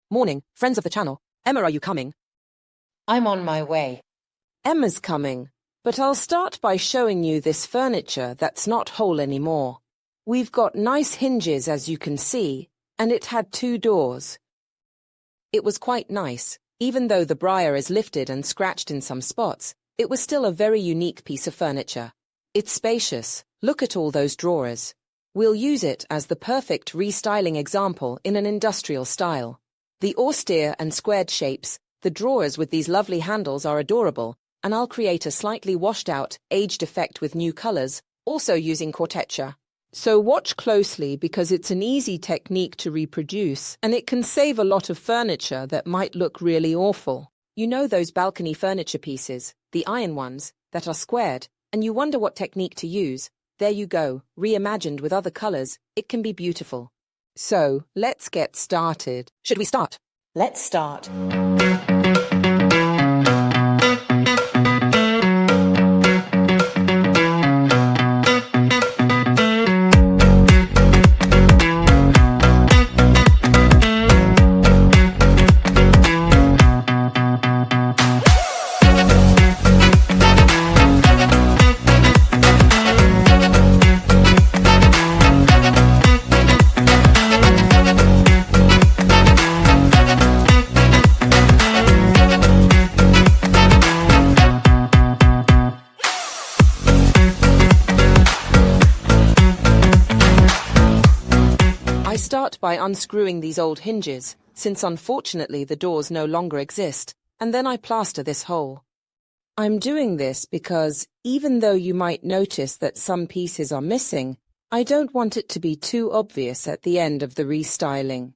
Morning, friends of the channel. Emma, are you coming? I'm on my way. Emma's coming, but I'll start by showing you this furniture that's not whole anymore. We've got nice hinges, as you can see, and it had 2 doors. It was quite nice. Even though the briar is lifted and scratched in some spots, it was still a very unique piece of furniture. It's spacious. Look at all those drawers. We'll use it as the perfect restyling example in an industrial style. The austere and squared shapes, the drawers with these lovely handles are adorable, and I'll create a slightly washed-out, aged effect with new colors, also using Corteccia. So watch closely because it's an easy technique to reproduce, and it can save a lot of furniture that might look really awful. You know those balcony furniture pieces, the iron ones, that are squared, and you wonder what technique to use. There you go, reimagined with other colors, it can be beautiful. So, let's get started. Should we start? Let's start. I start by unscrewing these old hinges, since unfortunately the doors no longer exist, and then I plaster this hole. I'm doing this because, even though you might notice that some pieces are missing, I don't want it to be too obvious at the end of the restyling.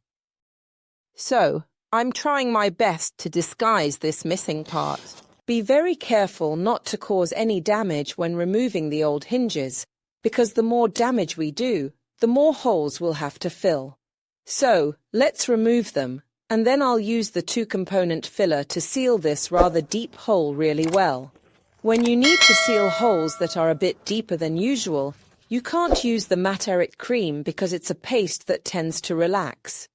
So, I'm trying my best to disguise this missing part. Be very careful not to cause any damage when removing the old hinges, because the more damage we do, the more holes we'll have to fill. So, let's remove them, and then I'll use the 2-component filler to seal this rather deep hole really well. When you need to seal holes that are a bit deeper than usual, you can't use the Matteric cream because it's a paste that tends to relax.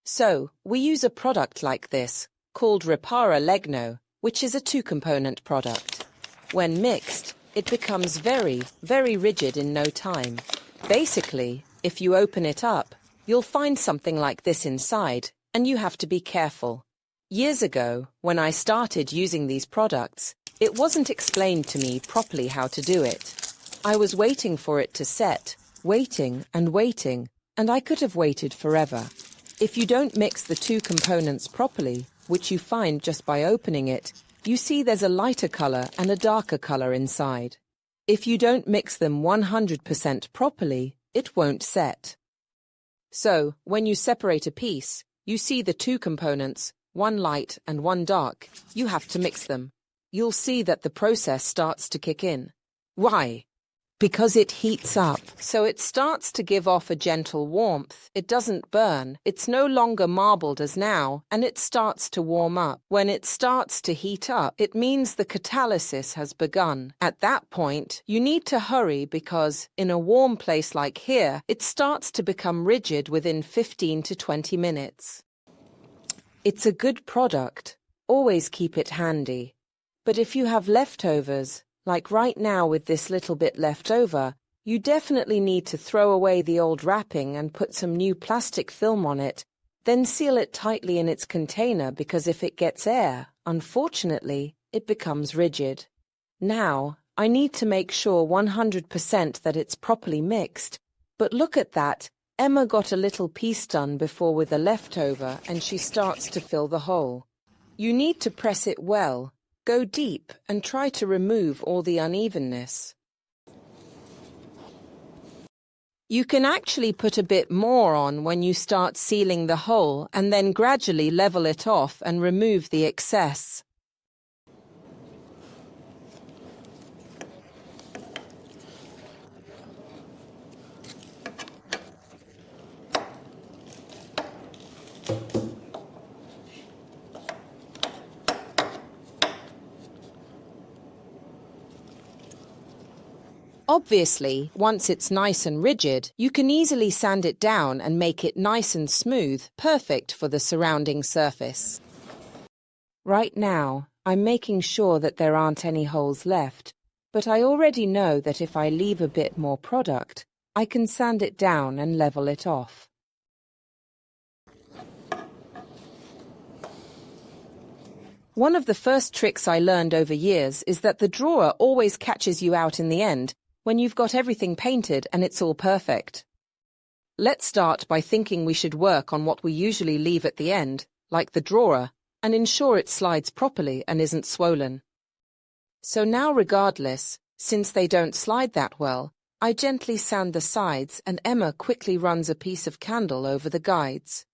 So, we use a product like this, called Ripara Legno, which is a 2-component product. When mixed, it becomes very, very rigid in no time. Basically, if you open it up, you'll find something like this inside, and you have to be careful. Years ago, when I started using these products, it wasn't explained to me properly how to do it. I was waiting for it to set, waiting, and I could have waited forever. If you don't mix the 2 components properly, which you find just by opening it, you see there's a lighter color and a darker color inside. If you don't mix them 100% properly, it won't set. So, when you separate a piece, you see the 2 components, one light and one dark. You have to mix them. You'll see that the process starts to kick in. Why? Because it heats up, so it starts to give off a gentle warmth. It doesn't burn, it's no longer marbled as now, and it starts to warm up. When it starts to heat up, it means the catalysis has begun. At that point, you need to hurry because, in a warm place like here, it starts to become rigid within 15 to 20 minutes. It's a good product. Always keep it handy. But if you have leftovers, like right now with this little bit left over, you definitely need to throw away the old wrapping and put some new plastic film on it, then seal it tightly in its container because if it gets air, unfortunately, it becomes rigid. Now, I need to make sure 100% that it's properly mixed, but look at that, Emma got a little piece done before with a leftover and she starts to fill the hole. You need to press it well. Go deep and try to remove all the unevenness. You can actually put a bit more on when you start sealing the hole and then gradually level it off and remove the excess. Obviously, once it's nice and rigid, you can easily sand it down and make it nice and smooth, perfect for the surrounding surface. Right now, I'm making sure that there aren't any holes left, but I already know that if I leave a bit more product, I can sand it down and level it off. One of the first tricks I learned over years is that the drawer always catches you out in the end when you've got everything painted and it's all perfect. Let's start by thinking we should work on what we usually leave at the end, like the drawer, and ensure it slides properly and isn't swollen. So now regardless, since they don't slide that well, I gently sand the sides and Emma quickly runs a piece of candle over the guides.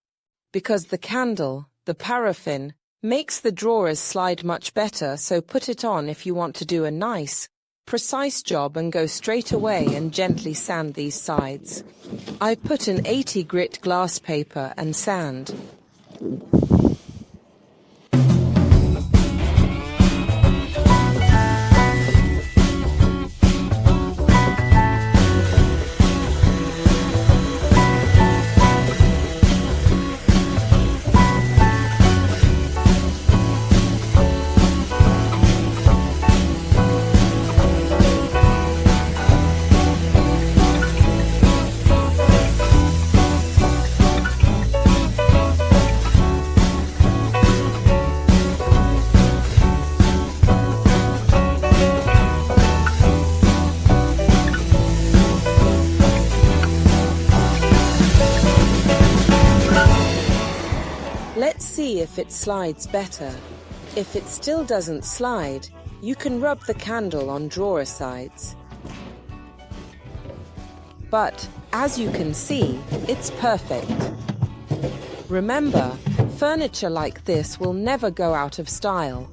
Because the candle, the paraffin, makes the drawers slide much better, so put it on if you want to do a nice, precise job and go straight away and gently sand these sides. I put an 80 grit glass paper and sand. Let's see if it slides better. If it still doesn't slide, you can rub the candle on drawer sides. But, as you can see, it's perfect. Remember, furniture like this will never go out of style.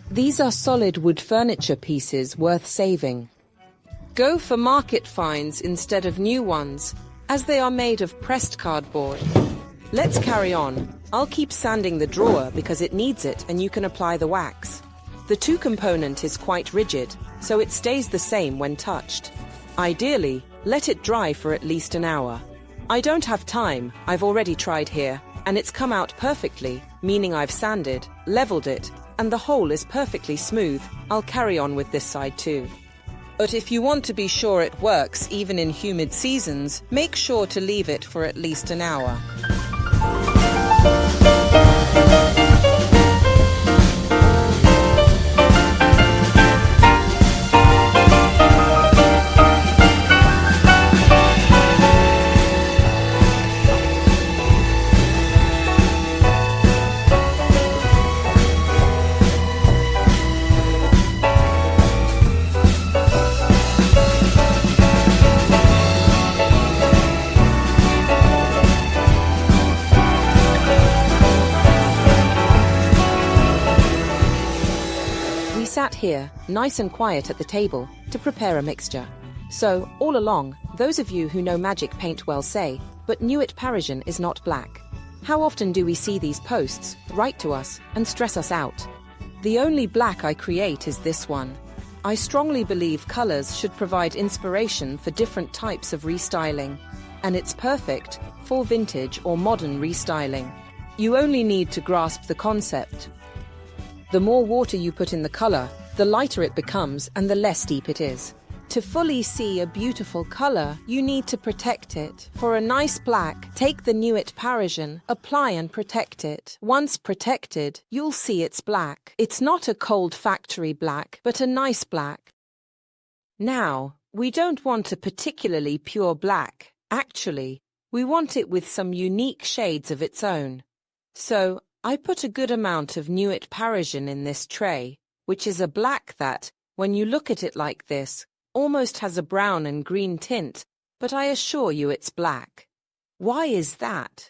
These are solid wood furniture pieces worth saving. Go for market finds instead of new ones, as they are made of pressed cardboard. Let's carry on. I'll keep sanding the drawer because it needs it and you can apply the wax. The two component is quite rigid, so it stays the same when touched. Ideally, let it dry for at least an hour. I don't have time, I've already tried here, and it's come out perfectly, meaning I've sanded, leveled it, and the whole is perfectly smooth. I'll carry on with this side too. But if you want to be sure it works even in humid seasons, make sure to leave it for at least an hour. Sat here, nice and quiet at the table, to prepare a mixture. So, all along, those of you who know Magic Paint well say, but Nuit Parisienne is not black. How often do we see these posts, write to us, and stress us out? The only black I create is this one. I strongly believe colors should provide inspiration for different types of restyling, and it's perfect for vintage or modern restyling. You only need to grasp the concept. The more water you put in the color, the lighter it becomes and the less deep it is. To fully see a beautiful color, you need to protect it. For a nice black, take the Nuit Parisienne, apply and protect it. Once protected, you'll see it's black. It's not a cold factory black, but a nice black. Now, we don't want a particularly pure black. Actually, we want it with some unique shades of its own. So, I put a good amount of Nuit Parisienne in this tray, which is a black that, when you look at it like this, almost has a brown and green tint, but I assure you it's black. Why is that?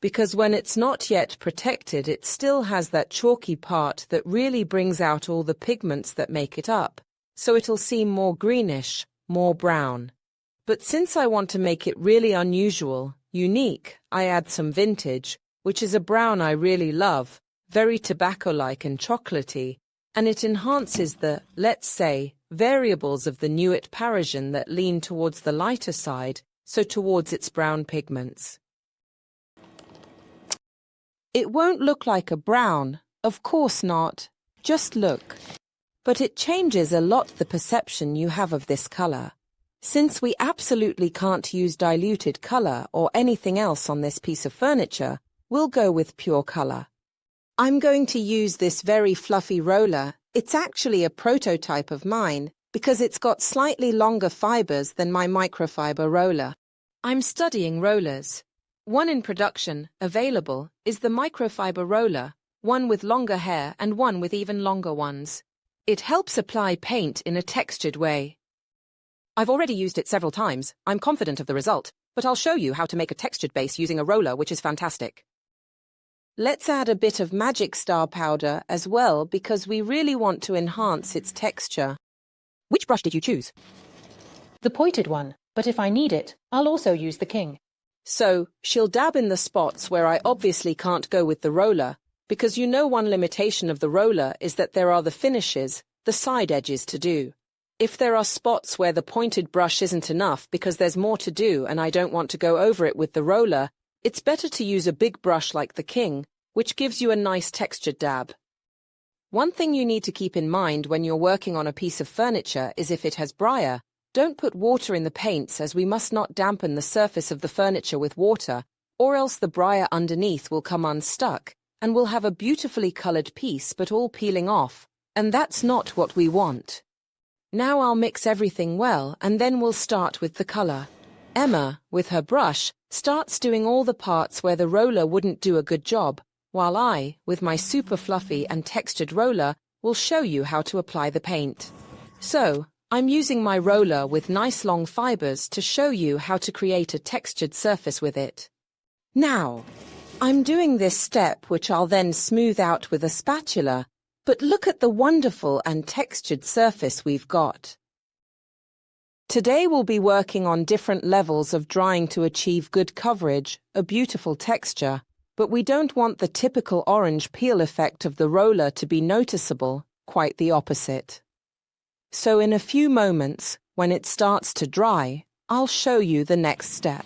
Because when it's not yet protected, it still has that chalky part that really brings out all the pigments that make it up, so it'll seem more greenish, more brown. But since I want to make it really unusual, unique, I add some vintage, which is a brown I really love, very tobacco-like and chocolatey, and it enhances the, let's say, variables of the Nuit Parisienne that lean towards the lighter side, so towards its brown pigments. It won't look like a brown, of course not, just look. But it changes a lot the perception you have of this color. Since we absolutely can't use diluted color or anything else on this piece of furniture, we'll go with pure color. I'm going to use this very fluffy roller. It's actually a prototype of mine because it's got slightly longer fibers than my microfiber roller. I'm studying rollers. One in production, available, is the microfiber roller, one with longer hair and one with even longer ones. It helps apply paint in a textured way. I've already used it several times. I'm confident of the result, but I'll show you how to make a textured base using a roller, which is fantastic. Let's add a bit of Magic Star powder as well because we really want to enhance its texture. Which brush did you choose? The pointed one, but if I need it, I'll also use the king. So, she'll dab in the spots where I obviously can't go with the roller, because you know one limitation of the roller is that there are the finishes, the side edges to do. If there are spots where the pointed brush isn't enough because there's more to do and I don't want to go over it with the roller, it's better to use a big brush like the king, which gives you a nice textured dab. One thing you need to keep in mind when you're working on a piece of furniture is if it has briar, don't put water in the paints as we must not dampen the surface of the furniture with water, or else the briar underneath will come unstuck and we'll have a beautifully colored piece but all peeling off, and that's not what we want. Now I'll mix everything well and then we'll start with the color. Emma, with her brush, starts doing all the parts where the roller wouldn't do a good job, while I, with my super fluffy and textured roller, will show you how to apply the paint. So, I'm using my roller with nice long fibers to show you how to create a textured surface with it. Now, I'm doing this step which I'll then smooth out with a spatula, but look at the wonderful and textured surface we've got. Today we'll be working on different levels of drying to achieve good coverage, a beautiful texture, but we don't want the typical orange peel effect of the roller to be noticeable, quite the opposite. So in a few moments, when it starts to dry, I'll show you the next step.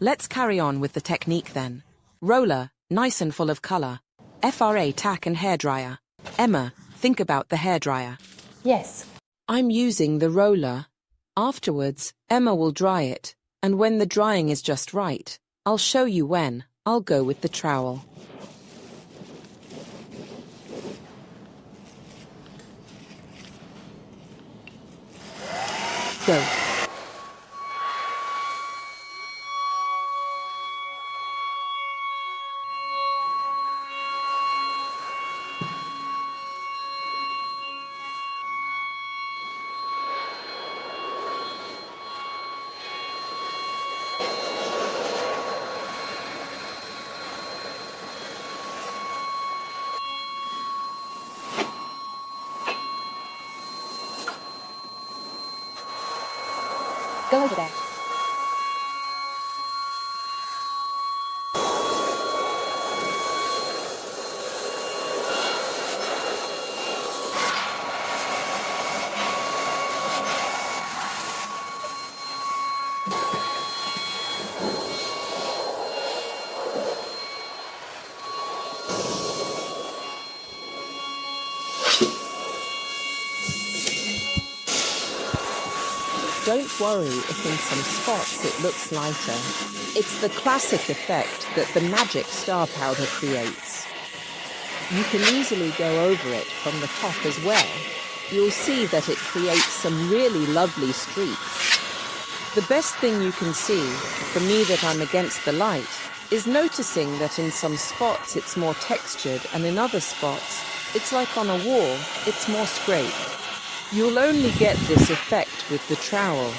Let's carry on with the technique then. Roller, nice and full of color. FRA tack and hairdryer. Emma, think about the hairdryer. Yes. I'm using the roller. Afterwards, Emma will dry it, and when the drying is just right, I'll show you when. I'll go with the trowel. Go. Go over there. Don't worry if in some spots it looks lighter. It's the classic effect that the Magic Star powder creates. You can easily go over it from the top as well. You'll see that it creates some really lovely streaks. The best thing you can see, for me that I'm against the light, is noticing that in some spots it's more textured and in other spots, it's like on a wall, it's more scraped. You'll only get this effect with the trowel.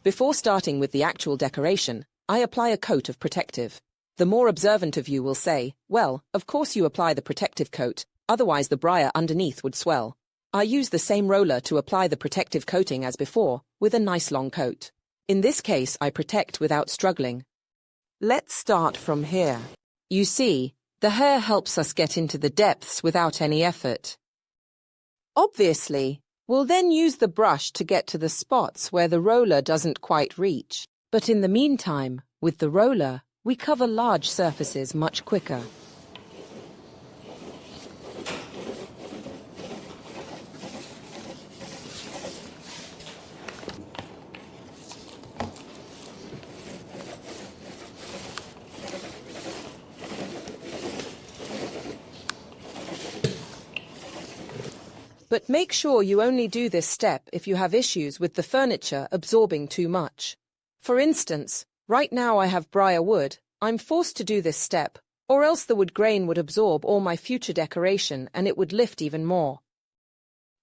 Before starting with the actual decoration, I apply a coat of protective. The more observant of you will say, well, of course you apply the protective coat, otherwise the briar underneath would swell. I use the same roller to apply the protective coating as before, with a nice long coat. In this case, I protect without struggling. Let's start from here. You see, the hair helps us get into the depths without any effort. Obviously, we'll then use the brush to get to the spots where the roller doesn't quite reach. But in the meantime, with the roller, we cover large surfaces much quicker. But make sure you only do this step if you have issues with the furniture absorbing too much. For instance, right now I have briarwood. I'm forced to do this step, or else the wood grain would absorb all my future decoration and it would lift even more.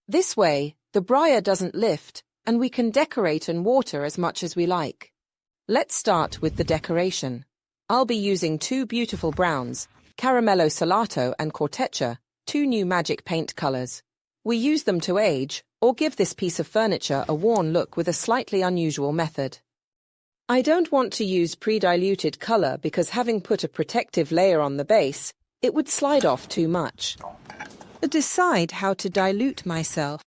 This way, the briar doesn't lift, and we can decorate and water as much as we like. Let's start with the decoration. I'll be using two beautiful browns, Caramello Salato and Corteccia, two new magic paint colors. We use them to age, or give this piece of furniture a worn look with a slightly unusual method. I don't want to use pre-diluted color because having put a protective layer on the base, it would slide off too much. Decide how to dilute myself.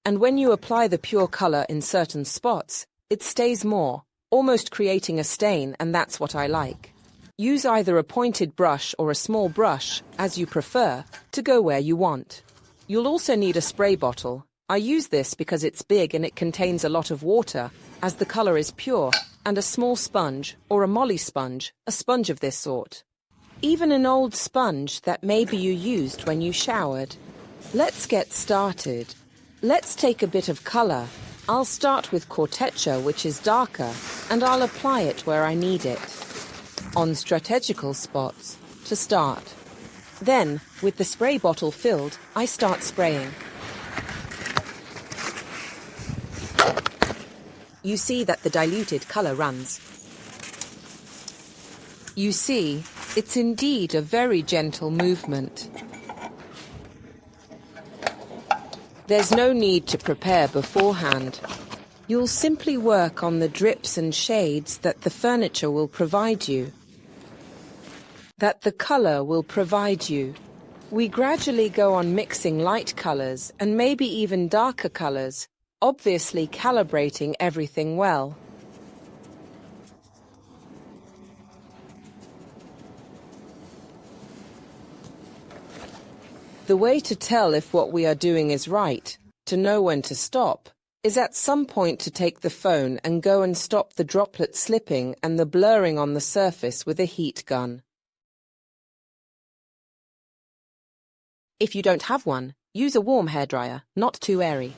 And when you apply the pure color in certain spots, it stays more, almost creating a stain, and that's what I like. Use either a pointed brush or a small brush, as you prefer, to go where you want. You'll also need a spray bottle. I use this because it's big and it contains a lot of water, as the color is pure, and a small sponge, or a molly sponge, a sponge of this sort. Even an old sponge that maybe you used when you showered. Let's get started. Let's take a bit of color. I'll start with Corteccia, which is darker, and I'll apply it where I need it. On strategical spots, to start. Then, with the spray bottle filled, I start spraying. You see that the diluted color runs. You see, it's indeed a very gentle movement. There's no need to prepare beforehand. You'll simply work on the drips and shades that the furniture will provide you. That the color will provide you. We gradually go on mixing light colors and maybe even darker colors, obviously calibrating everything well. The way to tell if what we are doing is right, to know when to stop, is at some point to take the phone and go and stop the droplet slipping and the blurring on the surface with a heat gun. If you don't have one, use a warm hairdryer, not too airy.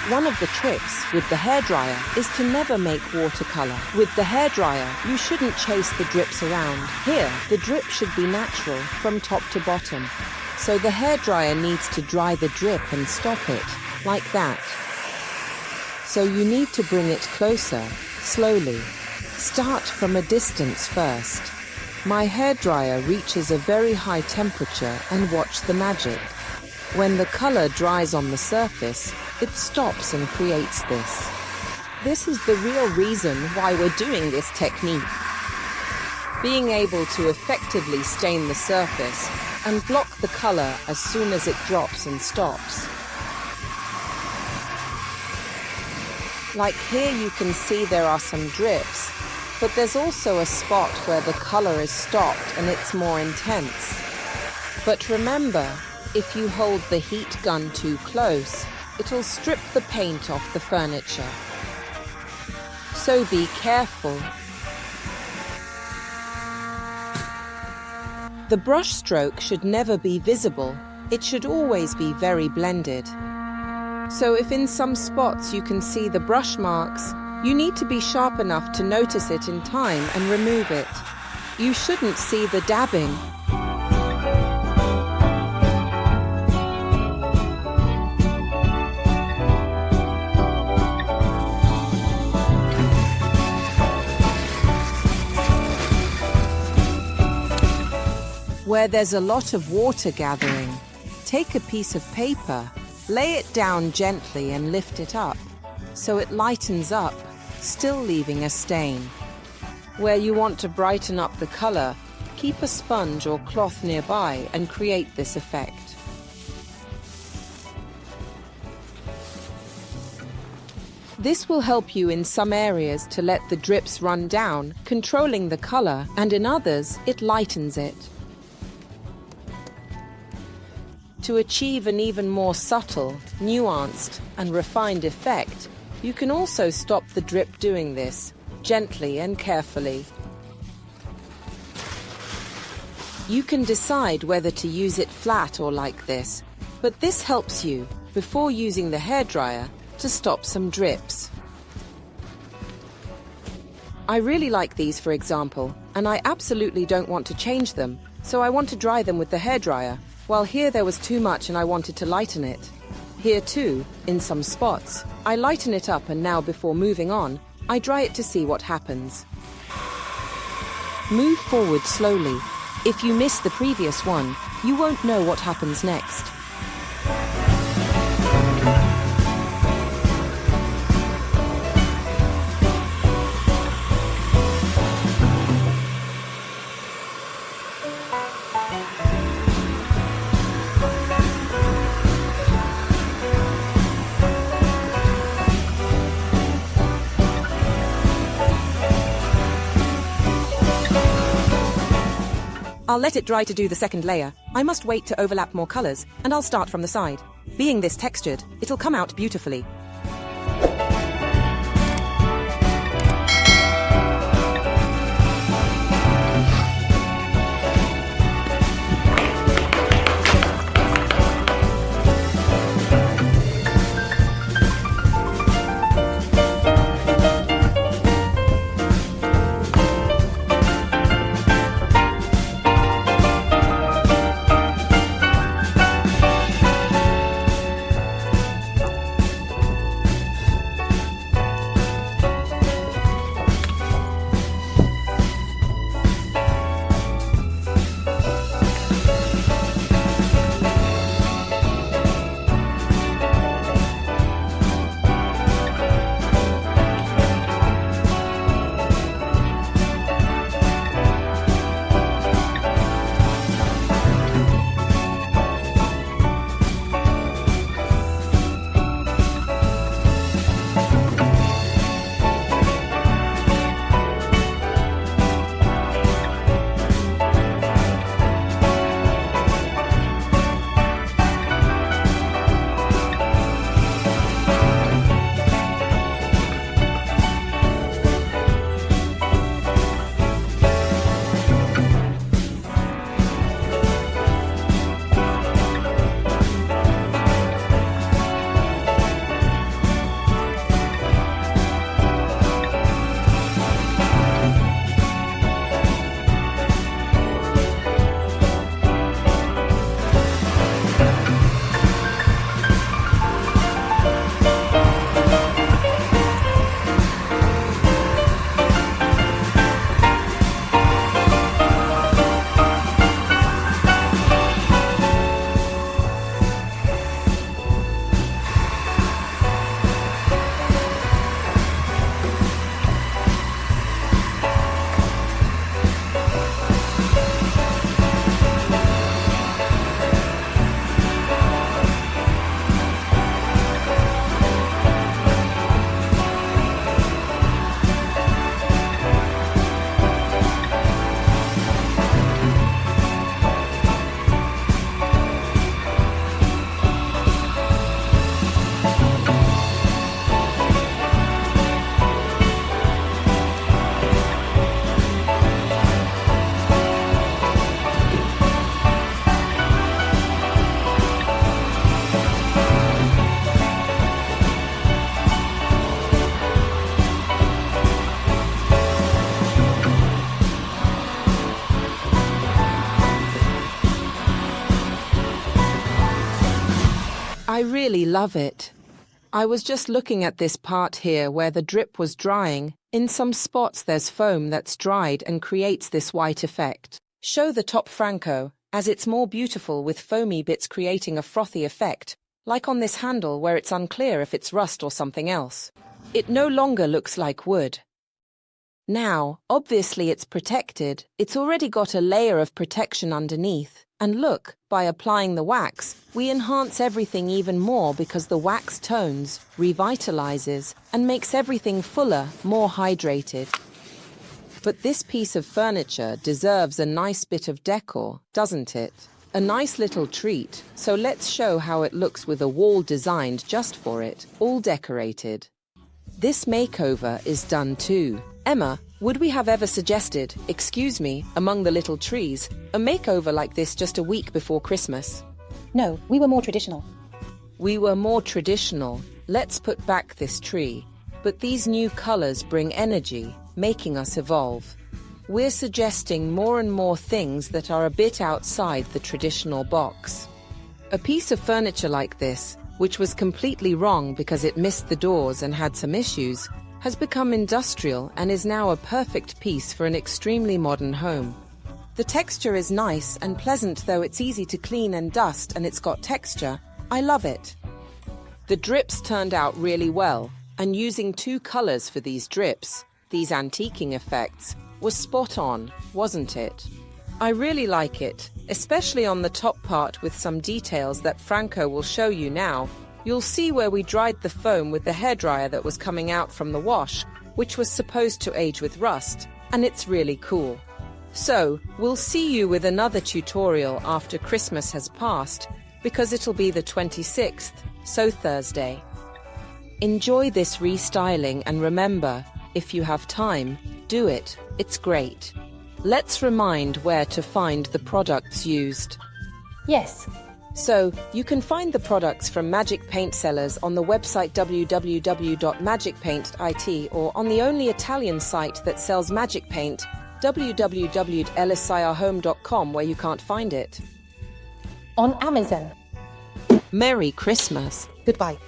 One of the tricks with the hairdryer is to never make watercolor. With the hairdryer, you shouldn't chase the drips around. Here, the drip should be natural from top to bottom. So the hairdryer needs to dry the drip and stop it, like that. So you need to bring it closer, slowly. Start from a distance first. My hairdryer reaches a very high temperature and watch the magic. When the color dries on the surface, it stops and creates this. This is the real reason why we're doing this technique. Being able to effectively stain the surface and block the color as soon as it drops and stops. Like here you can see there are some drips, but there's also a spot where the color is stopped and it's more intense. But remember, if you hold the heat gun too close, it'll strip the paint off the furniture. So be careful. The brush stroke should never be visible. It should always be very blended. So if in some spots you can see the brush marks, you need to be sharp enough to notice it in time and remove it. You shouldn't see the dabbing. Where there's a lot of water gathering, take a piece of paper, lay it down gently and lift it up, so it lightens up, still leaving a stain. Where you want to brighten up the color, keep a sponge or cloth nearby and create this effect. This will help you in some areas to let the drips run down, controlling the color, and in others, it lightens it. To achieve an even more subtle, nuanced, and refined effect, you can also stop the drip doing this, gently and carefully. You can decide whether to use it flat or like this, but this helps you, before using the hairdryer, to stop some drips. I really like these, for example, and I absolutely don't want to change them, so I want to dry them with the hairdryer. While here there was too much and I wanted to lighten it. Here too, in some spots, I lighten it up and now before moving on, I dry it to see what happens. Move forward slowly. If you miss the previous one, you won't know what happens next. I'll let it dry to do the second layer. I must wait to overlap more colors, and I'll start from the side. Being this textured, it'll come out beautifully. I really love it. I was just looking at this part here where the drip was drying. In some spots there's foam that's dried and creates this white effect. Show the top Franco, as it's more beautiful with foamy bits creating a frothy effect, like on this handle where it's unclear if it's rust or something else. It no longer looks like wood. Now, obviously it's protected. It's already got a layer of protection underneath. And look, by applying the wax, we enhance everything even more because the wax tones, revitalizes, and makes everything fuller, more hydrated. But this piece of furniture deserves a nice bit of decor, doesn't it? A nice little treat, so let's show how it looks with a wall designed just for it, all decorated. This makeover is done too. Emma, would we have ever suggested, excuse me, among the little trees, a makeover like this just a week before Christmas? No, we were more traditional. We were more traditional. Let's put back this tree. But these new colors bring energy, making us evolve. We're suggesting more and more things that are a bit outside the traditional box. A piece of furniture like this, which was completely wrong because it missed the doors and had some issues, has become industrial and is now a perfect piece for an extremely modern home. The texture is nice and pleasant, though it's easy to clean and dust, and it's got texture. I love it. The drips turned out really well, and using 2 colors for these drips, these antiquing effects, was spot on, wasn't it? I really like it, especially on the top part with some details that Franco will show you now. You'll see where we dried the foam with the hairdryer that was coming out from the wash, which was supposed to age with rust, and it's really cool. So, we'll see you with another tutorial after Christmas has passed, because it'll be the 26th, so Thursday. Enjoy this restyling and remember, if you have time, do it, it's great. Let's remind where to find the products used. Yes. So, you can find the products from Magic Paint sellers on the website www.magicpaint.it or on the only Italian site that sells Magic Paint, www.elisa&MagicPaint.com, where you can't find it. On Amazon. Merry Christmas. Goodbye.